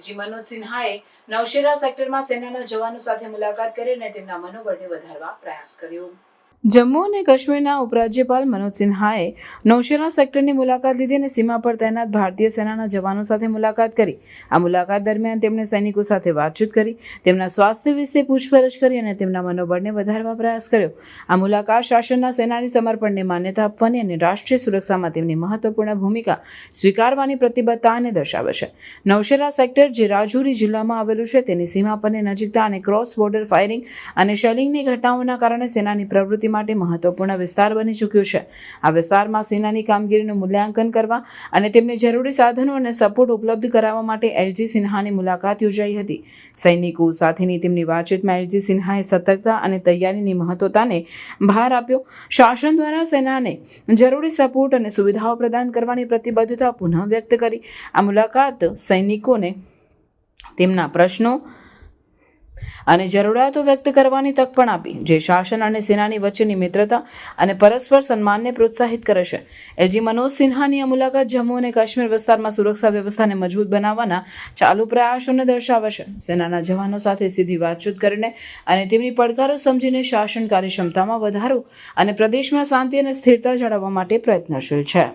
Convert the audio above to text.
LG Manoj સિન્હાએ Nowshera સેક્ટરમાં સેનાના જવાનો સાથે મુલાકાત કરી અને તેમના મનોબળને વધારવા પ્રયાસ કર્યો। જમ્મુ અને કાશ્મીરના ઉપરાજ્યપાલ મનોજ સિન્હાએ નૌશેરા સેક્ટરની મુલાકાત લીધી અને સીમા પર તૈનાત ભારતીય સેનાના જવાનો સાથે મુલાકાત કરી। આ મુલાકાત દરમિયાન તેમણે સૈનિકો સાથે વાતચીત કરી, તેમના સ્વાસ્થ્ય વિશે પૂછપરછ કરી અને તેમના મનોબળને વધારવા પ્રયાસ કર્યો। આ મુલાકાત શાસનના સેનાની સમર્પણને માન્યતા આપવાની અને રાષ્ટ્રીય સુરક્ષામાં તેમની મહત્વપૂર્ણ ભૂમિકા સ્વીકારવાની પ્રતિબદ્ધતાને દર્શાવે છે। નૌશેરા સેક્ટર, જે રાજૌરી જિલ્લામાં આવેલું છે, તેની સીમા પરની નજીકતા અને ક્રોસ બોર્ડર ફાયરિંગ અને શેલિંગની ઘટનાઓના કારણે સેનાની પ્રવૃત્તિ માટે મહત્વપૂર્ણ વિસ્તાર બની ચૂક્યું છે। આ વિસ્તારમાં સેનાની કામગીરીનું મૂલ્યાંકન કરવા અને તેમને જરૂરી સાધનો અને સપોર્ટ ઉપલબ્ધ કરાવવા માટે એલજી સિન્હાની મુલાકાત યોજાઈ હતી। સૈનિકો સાથેની તેમની વાતચીતમાં એલજી સિન્હાએ સતર્કતા અને તૈયારીની મહત્વતાને ભાર આપ્યો। શાસન દ્વારા સેનાને જરૂરી સપોર્ટ અને સુવિધાઓ પ્રદાન કરવાની પ્રતિબદ્ધતા પુનઃ વ્યક્ત કરી। આ મુલાકાત સૈનિકોને તેમના પ્રશ્નો અને જરૂરિયાતો વ્યક્ત કરવાની તક પણ આપી, જે શાસન અને સેનાની વચ્ચેની મિત્રતા અને પરસ્પર સન્માનને પ્રોત્સાહિત કરે છે। એલજી મનોજ સિન્હાની આ મુલાકાત જમ્મુ અને કાશ્મીર વિસ્તારમાં સુરક્ષા વ્યવસ્થાને મજબૂત બનાવવાના ચાલુ પ્રયાસોને દર્શાવે છે। સેનાના જવાનો સાથે સીધી વાતચીત કરીને અને તેમની પડકારો સમજીને શાસન કાર્યક્ષમતામાં વધારો અને પ્રદેશમાં શાંતિ અને સ્થિરતા જાળવવા માટે પ્રયત્નશીલ છે।